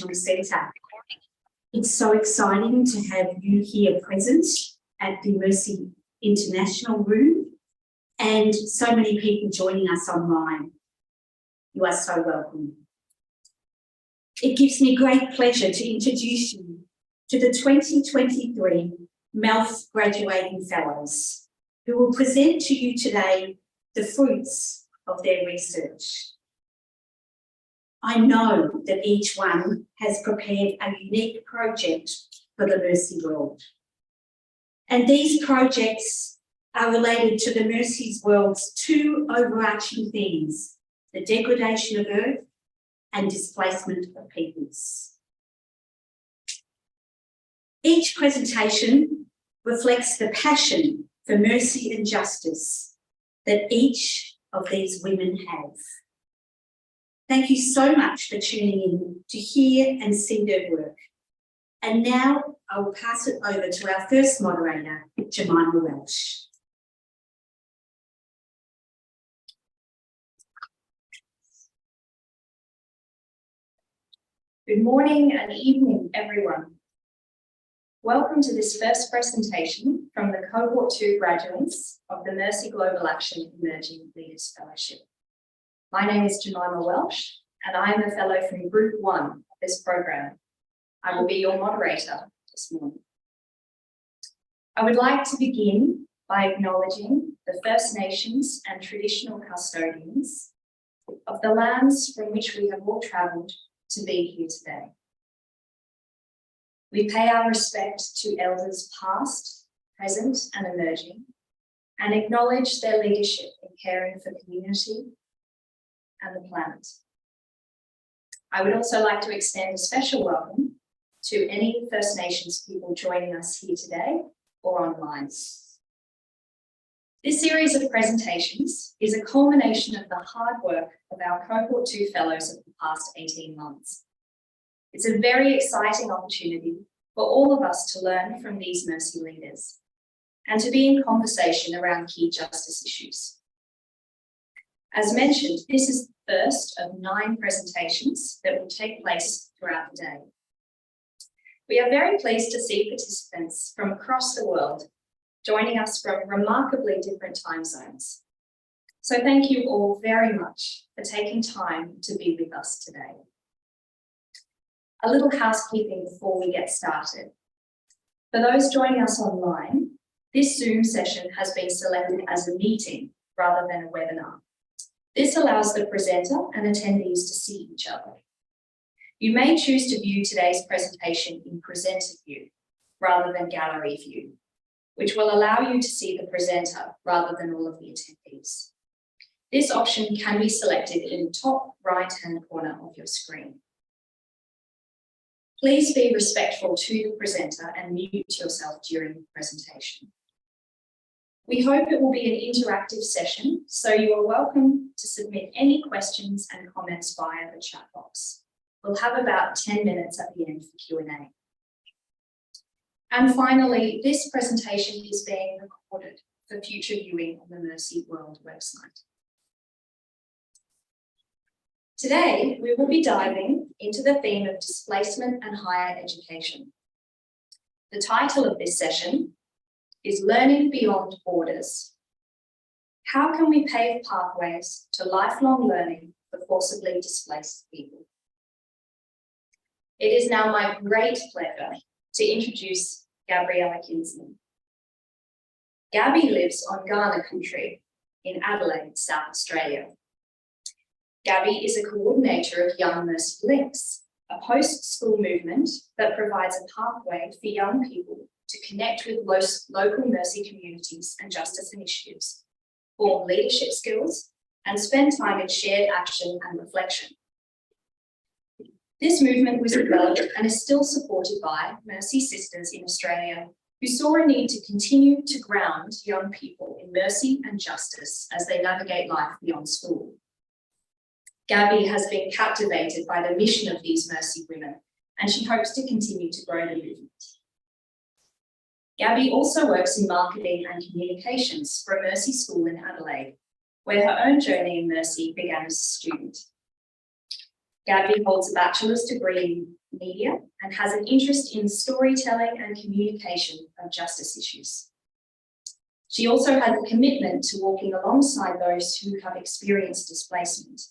International Centre. It's so exciting to have you here present at the Mercy International Room and so many people joining us online. You are so welcome. It gives me great pleasure to introduce you to the 2023 MELF Graduating Fellows, who will present to you today the fruits of their research. I know that each one has prepared a unique project for the Mercy world. And these projects are related to the Mercy's world's two overarching themes: the degradation of earth and displacement of peoples. Each presentation reflects the passion for mercy and justice that each of these women have. Thank you so much for tuning in to hear and see their work. And now I will pass it over to our first moderator, Jemima Welsh. Good morning and evening, everyone. Welcome to this first presentation from the Cohort 2 graduates of the Mercy Global Action Emerging Leaders Fellowship. My name is Jemima Welsh, and I am a fellow from Group 1 of this program. I will be your moderator this morning. I would like to begin by acknowledging the First Nations and traditional custodians of the lands from which we have all travelled to be here today. We pay our respect to elders past, present, and emerging, and acknowledge their leadership in caring for community and the planet. I would also like to extend a special welcome to any First Nations people joining us here today or online. This series of presentations is a culmination of the hard work of our Cohort 2 Fellows of the past 18 months. It's a very exciting opportunity for all of us to learn from these Mercy leaders and to be in conversation around key justice issues. As mentioned, this is the first of 9 presentations that will take place throughout the day. We are very pleased to see participants from across the world joining us from remarkably different time zones. So thank you all very much for taking time to be with us today. A little housekeeping before we get started. For those joining us online, this Zoom session has been selected as a meeting rather than a webinar. This allows the presenter and attendees to see each other. You may choose to view today's presentation in presenter view rather than gallery view, which will allow you to see the presenter rather than all of the attendees. This option can be selected in the top right-hand corner of your screen. Please be respectful to the presenter and mute yourself during the presentation. We hope it will be an interactive session, so you are welcome to submit any questions and comments via the chat box. We'll have about 10 minutes at the end for Q&A. And finally, this presentation is being recorded for future viewing on the Mercy World website. Today, we will be diving into the theme of displacement and higher education. The title of this session is Learning Beyond Borders. How can we pave pathways to lifelong learning for forcibly displaced people? It is now my great pleasure to introduce Gabriella Kinsman. Gabby lives on Kaurna country in Adelaide, South Australia. Gabby is a coordinator of Young Mercy Links, a post-school movement that provides a pathway for young people to connect with local Mercy communities and justice initiatives, form leadership skills, and spend time in shared action and reflection. This movement was developed and is still supported by Mercy Sisters in Australia, who saw a need to continue to ground young people in mercy and justice as they navigate life beyond school. Gabby has been captivated by the mission of these Mercy women, and she hopes to continue to grow the movement. Gabby also works in marketing and communications for a Mercy school in Adelaide, where her own journey in Mercy began as a student. Gabby holds a bachelor's degree in media and has an interest in storytelling and communication of justice issues. She also has a commitment to walking alongside those who have experienced displacement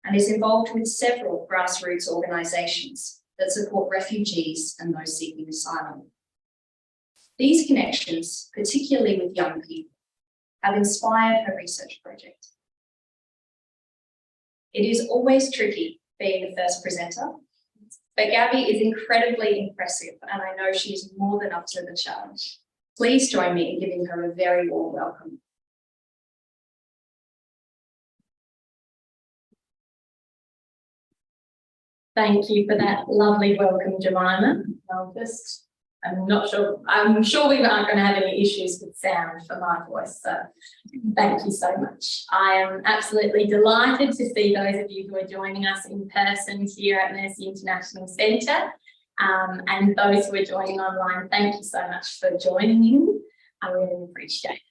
and is involved with several grassroots organisations that support refugees and those seeking asylum. These connections, particularly with young people, have inspired her research project. It is always tricky being the first presenter, but Gabby is incredibly impressive and I know she is more than up to the challenge. Please join me in giving her a very warm welcome. Thank you for that lovely welcome, Jemima. I'm sure we aren't going to have any issues with sound for my voice, so thank you so much. I am absolutely delighted to see those of you who are joining us in person here at Mercy International Centre, and those who are joining online, thank you so much for joining in. I really appreciate it.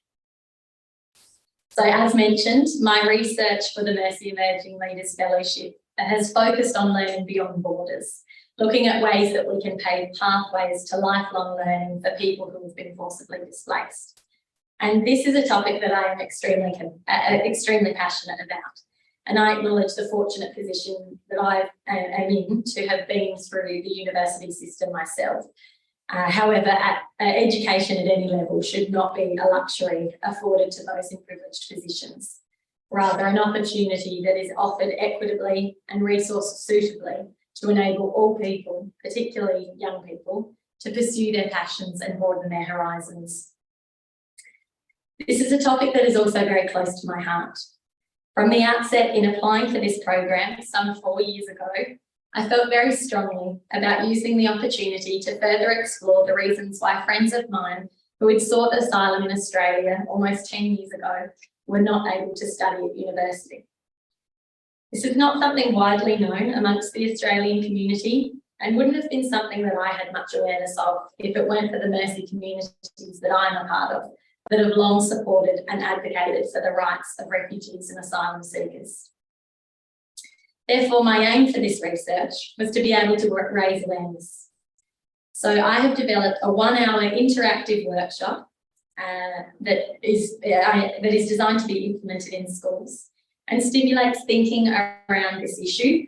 So as mentioned, my research for the Mercy Emerging Leaders Fellowship has focused on learning beyond borders, looking at ways that we can pave pathways to lifelong learning for people who have been forcibly displaced. And this is a topic that I am extremely passionate about. And I acknowledge the fortunate position that I am in to have been through the university system myself. However, education at any level should not be a luxury afforded to those in privileged positions. Rather, an opportunity that is offered equitably and resourced suitably to enable all people, particularly young people, to pursue their passions and broaden their horizons. This is a topic that is also very close to my heart. From the outset, in applying for this program some 4 years ago, I felt very strongly about using the opportunity to further explore the reasons why friends of mine who had sought asylum in Australia almost 10 years ago were not able to study at university. This is not something widely known amongst the Australian community and wouldn't have been something that I had much awareness of if it weren't for the Mercy communities that I'm a part of that have long supported and advocated for the rights of refugees and asylum seekers. Therefore, my aim for this research was to be able to raise awareness. So I have developed a 1-hour interactive workshop that is designed to be implemented in schools and stimulates thinking around this issue,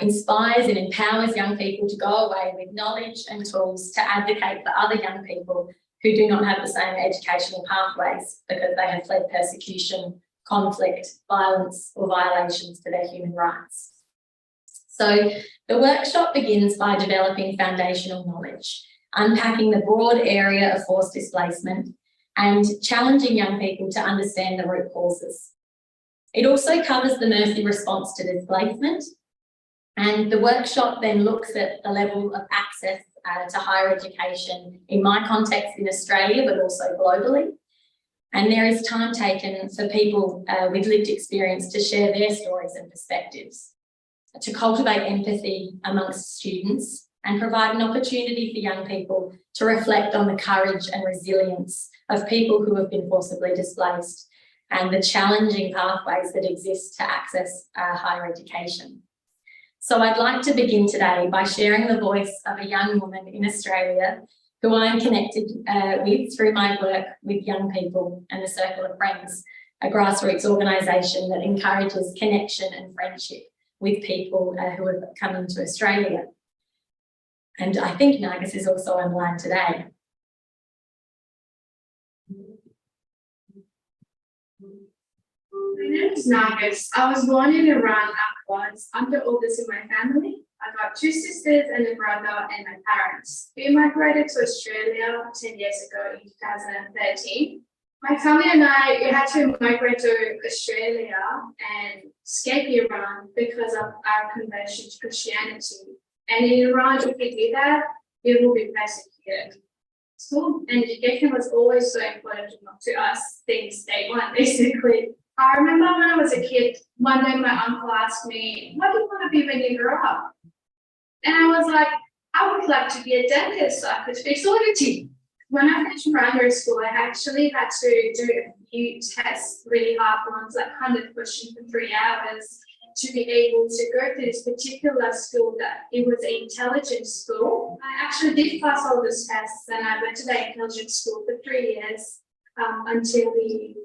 inspires and empowers young people to go away with knowledge and tools to advocate for other young people who do not have the same educational pathways because they have fled persecution, conflict, violence or violations to their human rights. So the workshop begins by developing foundational knowledge, unpacking the broad area of forced displacement and challenging young people to understand the root causes. It also covers the Mercy response to displacement, and the workshop then looks at the level of access to higher education in my context in Australia, but also globally. And there is time taken for people with lived experience to share their stories and perspectives, to cultivate empathy amongst students and provide an opportunity for young people to reflect on the courage and resilience of people who have been forcibly displaced and the challenging pathways that exist to access higher education. So I'd like to begin today by sharing the voice of a young woman in Australia who I'm connected with through my work with young people and the Circle of Friends, a grassroots organisation that encourages connection and friendship with people who have come into Australia. And I think Nargis is also online today. My name is Nargis. I was born in Iran afterwards. I'm the oldest in my family. I got 2 sisters and a brother and my parents. We migrated to Australia 10 years ago in 2013. My family and I had to migrate to Australia and escape Iran because of our conversion to Christianity. And in Iran, if we do that, we will be persecuted. School and education was always so important to us since day one, basically. I remember when I was a kid, one day my uncle asked me, what do you want to be when you grow up? And I was like, I would like to be a dentist so I could fix all your teeth. When I finished primary school, I actually had to do a few tests, really hard ones, like 100 questions for 3 hours. to be able to go to this particular school, that it was an intelligence school. I actually did pass all those tests, and I went to the intelligence school for 3 years until we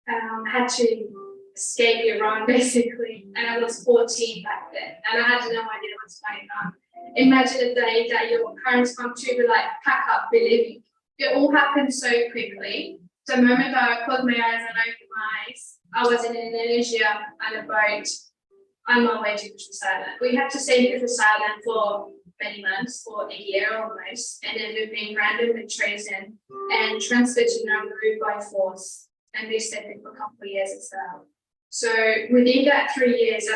had to escape Iran, basically. And I was 14 back then, and I had no idea what's going on. Imagine a day that your parents come to be like, pack up, we're leaving. It all happened so quickly. The moment that I closed my eyes and opened my eyes, I was in Indonesia on a boat on my way to Christmas Island. We had to stay in Christmas Island for many months, for a year almost, and then we've been randomly chosen and transferred to Nauru by force. And we stayed there for a couple of years as well. So within that 3 years,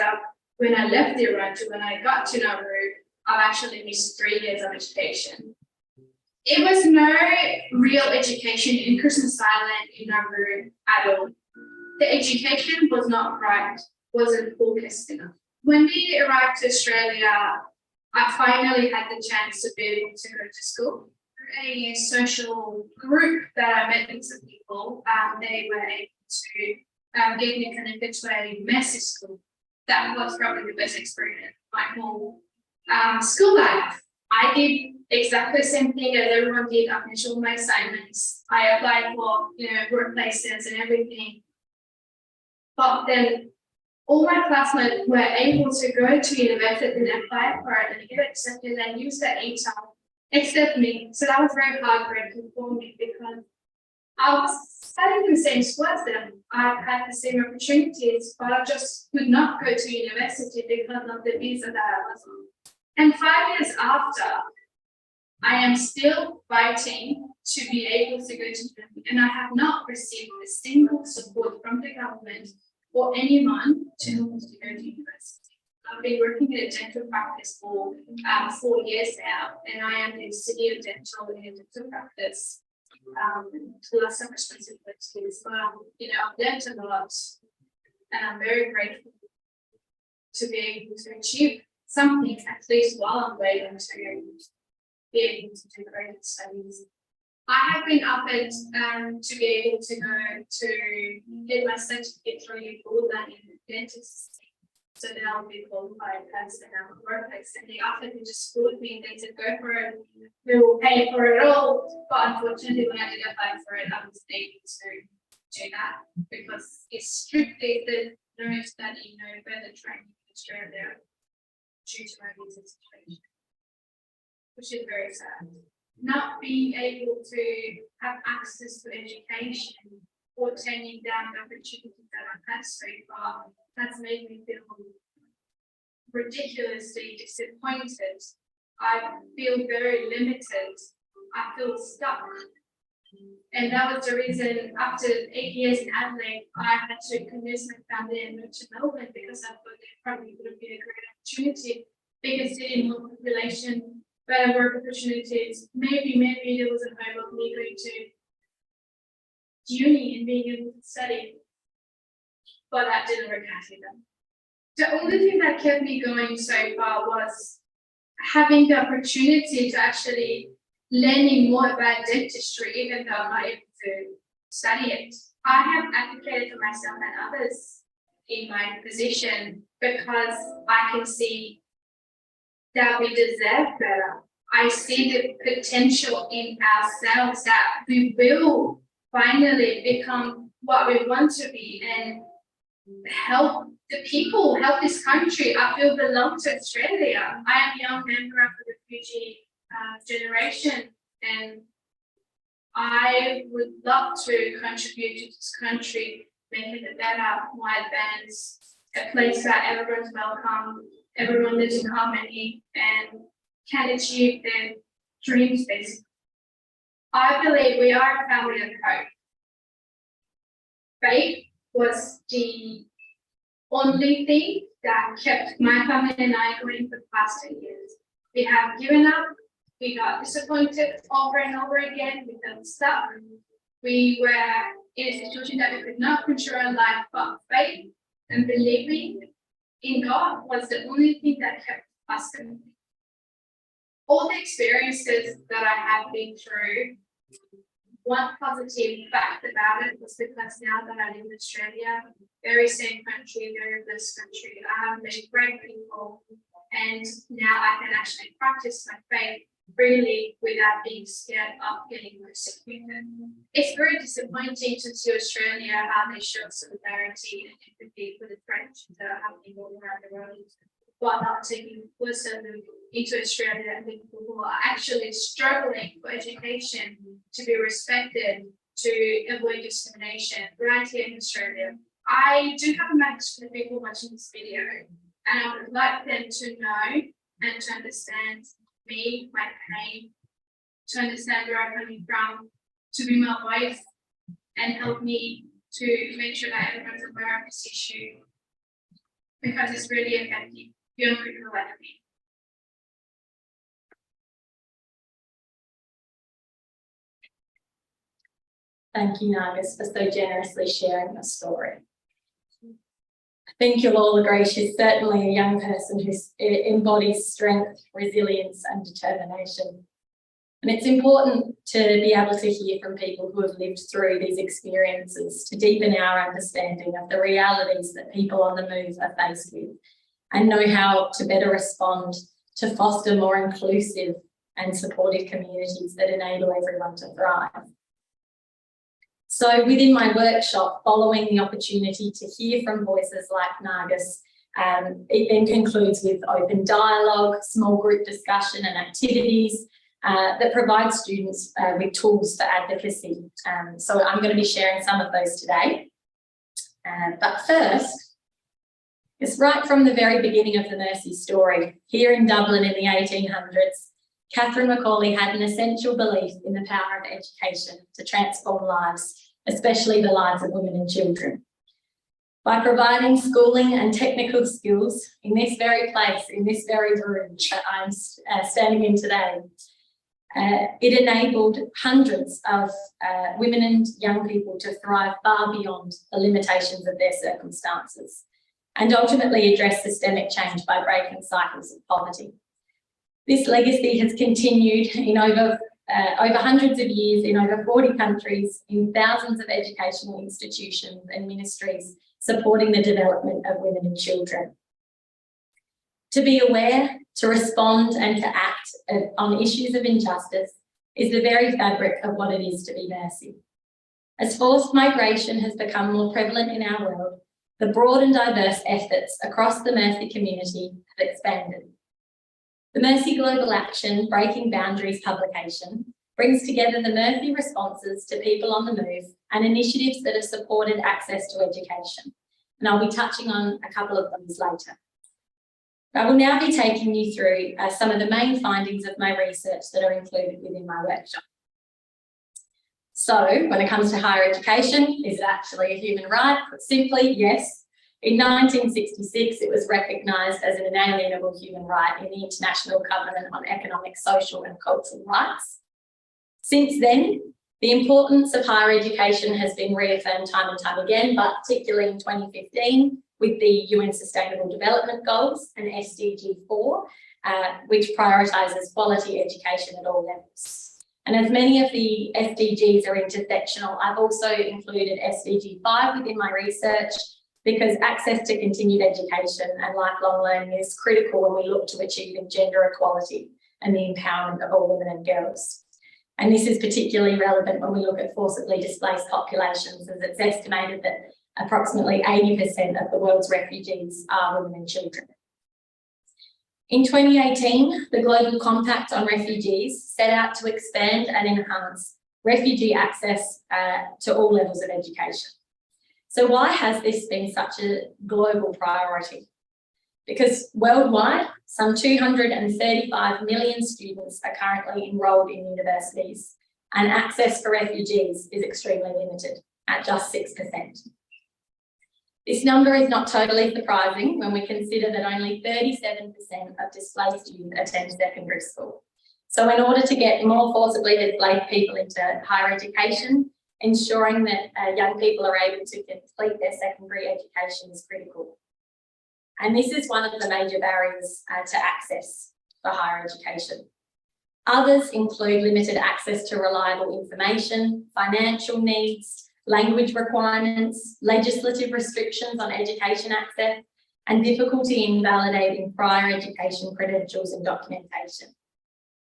when I left Iran to when I got to Nauru, I've actually missed 3 years of education. It was no real education in Christmas Island in Nauru at all. The education was not right, wasn't focused enough. When we arrived to Australia, I finally had the chance to be able to go to school. A social group that I met with some people, they were able to get me connected to a massive school. That was probably the best experience of my whole school life. I did exactly the same thing as everyone did. I finished all my assignments. I applied for, workplaces and everything. But then all my classmates were able to go to university and apply for it and get accepted and use the ATAL, except me. So that was very heartbreaking for me because I was studying the same school as them. I had the same opportunities, but I just could not go to university because of the visa that I was on. And 5 years after, I am still fighting to be able to go to university, and I have not received a single support from the government or anyone to help us to go to university. I've been working in a dental practice for 4 years now, and I am the senior dental in a dental practice. Lots of responsibilities, but I've learned a lot, and I'm very grateful to be able to achieve something, at least while I'm waiting to be able to do greater studies. I have been offered to be able to go to get my certificate through Gabriella in dentistry, so that I'll be qualified as an workplace. And they offered me to school me, and they said, go for it, we will pay for it all. But unfortunately, when I did apply for it, I wasn't able to do that because it's strictly the no study, no further training in Australia due to my visa situation, which is very sad. Not being able to have access to education or turning down the opportunities that I've had so far has made me feel ridiculously disappointed. I feel very limited. I feel stuck. And that was the reason after 8 years in Adelaide, I had to convince my family and move to Melbourne because I thought it probably would have been a great opportunity, bigger city, more population, better work opportunities. Maybe there was a hope of me going to uni and being able to study, but that didn't work out either. The only thing that kept me going so far was having the opportunity to actually learning more about dentistry, even though I'm not able to study it. I have advocated for myself and others in my position because I can see that we deserve better. I see the potential in ourselves that we will finally become what we want to be and help the people, help this country. I feel belong to Australia. I am a young member of the refugee generation, and I would love to contribute to this country, making it better, more advanced, a place where everyone's welcome, everyone lives in harmony and can achieve their dreams basically. I believe we are a family of hope. Faith was the only thing that kept my family and I going for the past 10 years. We have given up, we got disappointed over and over again, we felt stuck. We were in a situation that we could not control our life, but faith and believing in God was the only thing that kept us going. All the experiences that I have been through one positive fact about it was because now that I live in Australia, very safe country, very blessed country, I have met great people, and now I can actually practice my faith freely without being scared of getting persecuted. It's very disappointing to see Australia how they show solidarity and empathy for the French that are happening all around the world, but not taking closer look into Australia and people who are actually struggling for education, to be respected, to avoid discrimination right here in Australia. I do have a message for the people watching this video, and I would like them to know and to understand me, my pain, to understand where I'm coming from, to be my voice and help me to make sure that everyone's aware of this issue, because it's really affecting young people like me. Thank you, Nargis, for so generously sharing your story. I think you'll all agree she's certainly a young person who embodies strength, resilience and determination. And it's important to be able to hear from people who have lived through these experiences to deepen our understanding of the realities that people on the move are faced with, and know how to better respond to foster more inclusive and supportive communities that enable everyone to thrive. So within my workshop, following the opportunity to hear from voices like Nargis, it then concludes with open dialogue, small group discussion and activities that provide students with tools for advocacy. So I'm going to be sharing some of those today. But first, it's right from the very beginning of the Mercy story. Here in Dublin in the 1800s, Catherine Macaulay had an essential belief in the power of education to transform lives, especially the lives of women and children. By providing schooling and technical skills in this very place, in this very room that I'm standing in today, it enabled hundreds of women and young people to thrive far beyond the limitations of their circumstances, and ultimately address systemic change by breaking cycles of poverty. This legacy has continued in over hundreds of years in over 40 countries, in thousands of educational institutions and ministries supporting the development of women and children. To be aware, to respond and to act on issues of injustice is the very fabric of what it is to be Mercy. As forced migration has become more prevalent in our world, the broad and diverse efforts across the Mercy community have expanded. The Mercy Global Action Breaking Boundaries publication brings together the Mercy responses to people on the move and initiatives that have supported access to education. And I'll be touching on a couple of these later. I will now be taking you through some of the main findings of my research that are included within my workshop. So, when it comes to higher education, is it actually a human right? Put simply, yes. In 1966, it was recognised as an inalienable human right in the International Covenant on Economic, Social and Cultural Rights. Since then, the importance of higher education has been reaffirmed time and time again, but particularly in 2015 with the UN Sustainable Development Goals and SDG 4, which prioritises quality education at all levels. And as many of the SDGs are intersectional, I've also included SDG 5 within my research, because access to continued education and lifelong learning is critical when we look to achieving gender equality and the empowerment of all women and girls. And this is particularly relevant when we look at forcibly displaced populations, as it's estimated that approximately 80% of the world's refugees are women and children. In 2018, the Global Compact on Refugees set out to expand and enhance refugee access to all levels of education. So why has this been such a global priority? Because worldwide, some 235 million students are currently enrolled in universities, and access for refugees is extremely limited at just 6%. This number is not totally surprising when we consider that only 37% of displaced youth attend secondary school. So in order to get more forcibly displaced people into higher education, ensuring that young people are able to complete their secondary education is critical. And this is one of the major barriers to access for higher education. Others include limited access to reliable information, financial needs, language requirements, legislative restrictions on education access, and difficulty in validating prior education credentials and documentation.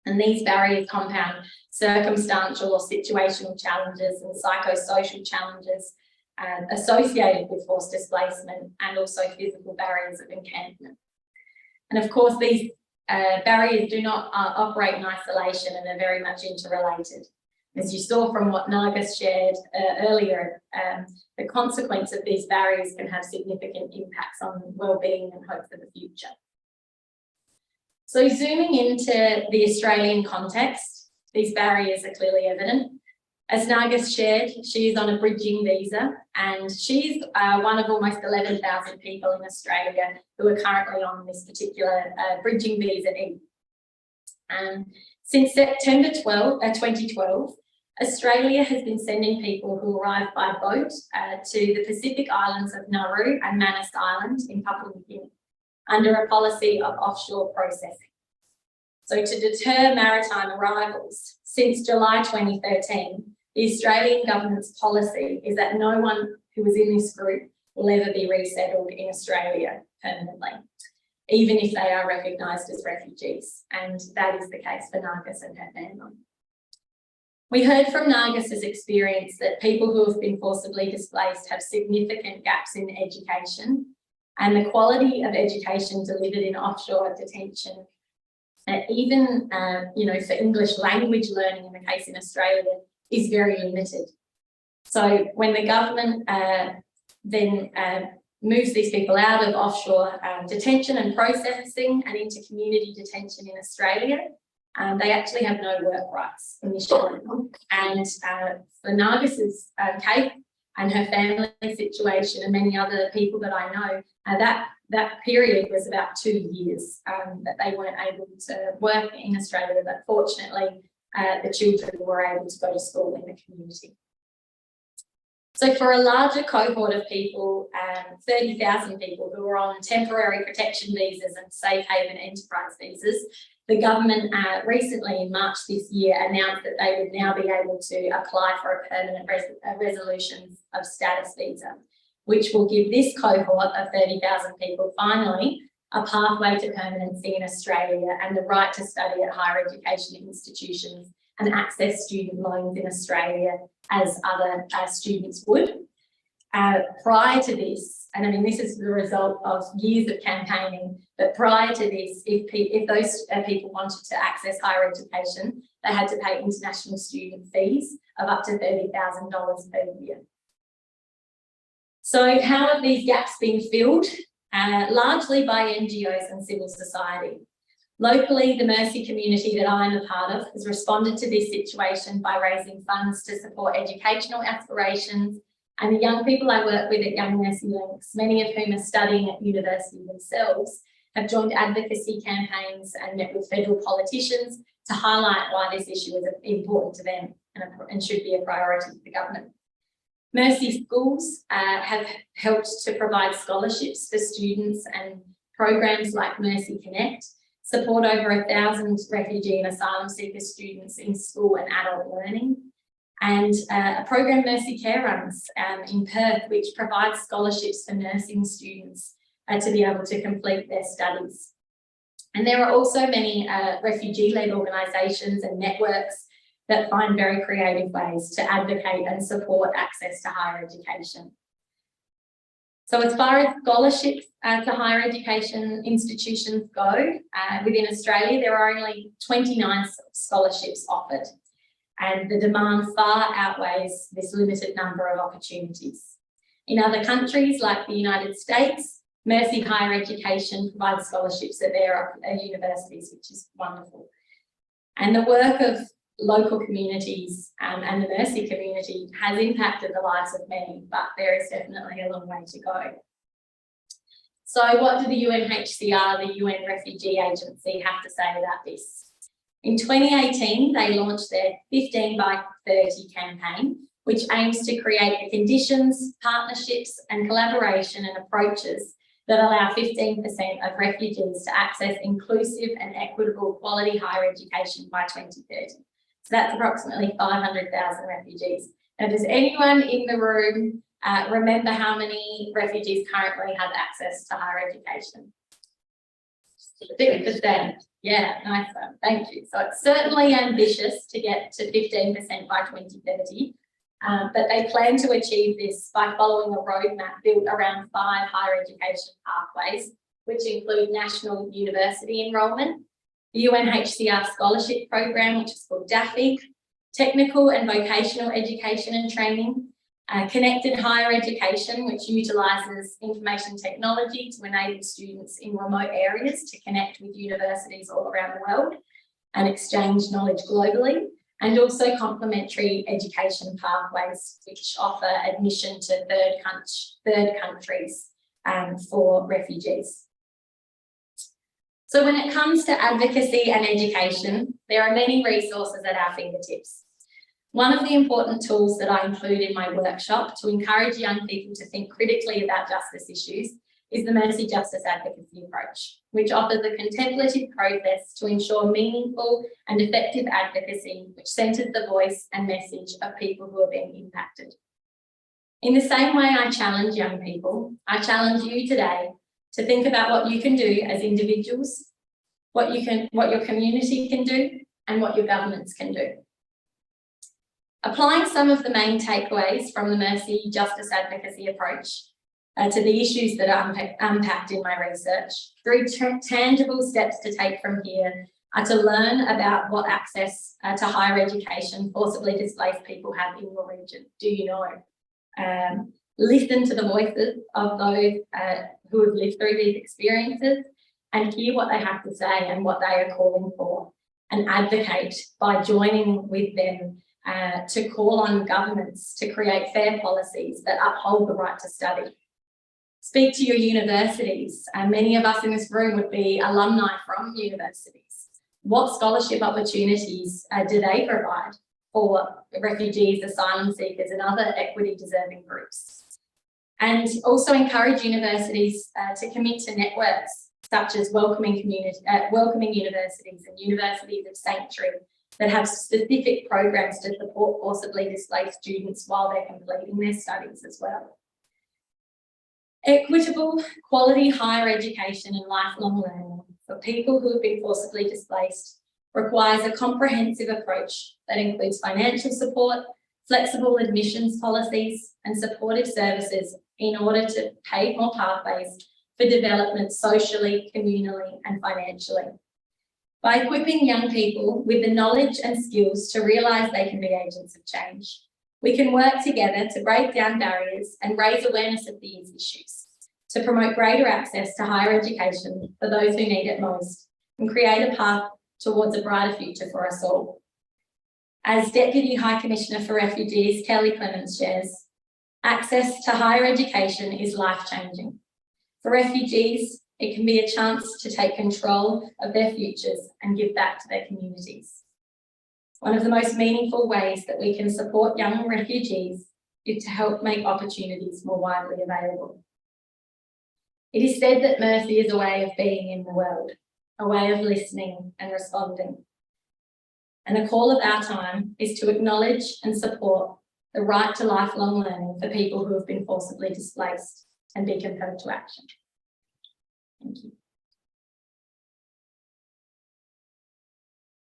And these barriers compound circumstantial or situational challenges and psychosocial challenges associated with forced displacement, and also physical barriers of encampment. And of course, these barriers do not operate in isolation, and they're very much interrelated. As you saw from what Nargis shared earlier, the consequence of these barriers can have significant impacts on well-being and hope for the future. So zooming into the Australian context, these barriers are clearly evident. As Nargis shared, she is on a bridging visa, and she's one of almost 11,000 people in Australia who are currently on this particular bridging visa. Since September 2012, Australia has been sending people who arrive by boat to the Pacific islands of Nauru and Manus Island in Papua New Guinea under a policy of offshore processing. So to deter maritime arrivals, since July 2013, the Australian government's policy is that no one who is in this group will ever be resettled in Australia permanently, even if they are recognised as refugees. And that is the case for Nargis and her family. We heard from Nargis's experience that people who have been forcibly displaced have significant gaps in education, and the quality of education delivered in offshore detention, even for English language learning in the case in Australia, is very limited. So when the government then moves these people out of offshore detention and processing and into community detention in Australia, they actually have no work rights initially. And for Nargis's case and her family situation and many other people that I know, that period was about 2 years that they weren't able to work in Australia, but fortunately the children were able to go to school in the community. So for a larger cohort of people, 30,000 people who are on temporary protection visas and safe haven enterprise visas, the government recently in March this year announced that they would now be able to apply for a permanent resolution of status visa, which will give this cohort of 30,000 people finally a pathway to permanency in Australia and the right to study at higher education institutions and access student loans in Australia as other students would. Prior to this, and I mean this is the result of years of campaigning, but prior to this, if those people wanted to access higher education, they had to pay international student fees of up to $30,000 per year. So how have these gaps been filled? Largely by NGOs and civil society. Locally, the Mercy community that I'm a part of has responded to this situation by raising funds to support educational aspirations, and the young people I work with at Young Mercy Links, many of whom are studying at university themselves, have joined advocacy campaigns and met with federal politicians to highlight why this issue is important to them and should be a priority for the government. Mercy schools have helped to provide scholarships for students, and programs like Mercy Connect support over 1,000 refugee and asylum seeker students in school and adult learning. And a program Mercy Care runs in Perth, which provides scholarships for nursing students to be able to complete their studies. And there are also many refugee-led organisations and networks that find very creative ways to advocate and support access to higher education. So as far as scholarships to higher education institutions go, within Australia, there are only 29 scholarships offered, and the demand far outweighs this limited number of opportunities. In other countries like the United States, Mercy Higher Education provides scholarships at their universities, which is wonderful. And the work of local communities and the Mercy community has impacted the lives of many, but there is definitely a long way to go. So what do the UNHCR, the UN Refugee Agency, have to say about this? In 2018, they launched their 15 by 30 campaign, which aims to create the conditions, partnerships and collaboration and approaches that allow 15% of refugees to access inclusive and equitable quality higher education by 2030. So that's approximately 500,000 refugees. Now, does anyone in the room remember how many refugees currently have access to higher education? 6%. Yeah, nice one. Thank you. So it's certainly ambitious to get to 15% by 2030, but they plan to achieve this by following a roadmap built around 5 higher education pathways, which include national university enrolment, the UNHCR scholarship program, which is called DAFIG, technical and vocational education and training, connected higher education, which utilises information technology to enable students in remote areas to connect with universities all around the world and exchange knowledge globally, and also complementary education pathways, which offer admission to third countries for refugees. So when it comes to advocacy and education, there are many resources at our fingertips. One of the important tools that I include in my workshop to encourage young people to think critically about justice issues is the Mercy Justice Advocacy approach, which offers a contemplative process to ensure meaningful and effective advocacy, which centres the voice and message of people who are being impacted. In the same way I challenge young people, I challenge you today to think about what you can do as individuals, what your community can do, and what your governments can do. Applying some of the main takeaways from the Mercy Justice Advocacy approach to the issues that are unpacked in my research, 3 tangible steps to take from here are to learn about what access to higher education forcibly displaced people have in your region. Do you know? Listen to the voices of those who have lived through these experiences and hear what they have to say and what they are calling for, and advocate by joining with them to call on governments to create fair policies that uphold the right to study. Speak to your universities, and many of us in this room would be alumni from universities. What scholarship opportunities do they provide for refugees, asylum seekers, and other equity deserving groups? And also encourage universities to commit to networks such as welcoming universities and universities of sanctuary that have specific programs to support forcibly displaced students while they're completing their studies as well. Equitable, quality higher education and lifelong learning for people who have been forcibly displaced requires a comprehensive approach that includes financial support, flexible admissions policies, and supportive services in order to pave more pathways for development socially, communally, and financially. By equipping young people with the knowledge and skills to realise they can be agents of change, we can work together to break down barriers and raise awareness of these issues, to promote greater access to higher education for those who need it most, and create a path towards a brighter future for us all. As Deputy High Commissioner for Refugees, Kelly Clements shares, access to higher education is life-changing. For refugees, it can be a chance to take control of their futures and give back to their communities. One of the most meaningful ways that we can support young refugees is to help make opportunities more widely available. It is said that mercy is a way of being in the world, a way of listening and responding. And the call of our time is to acknowledge and support the right to lifelong learning for people who have been forcibly displaced and be compelled to action. Thank you.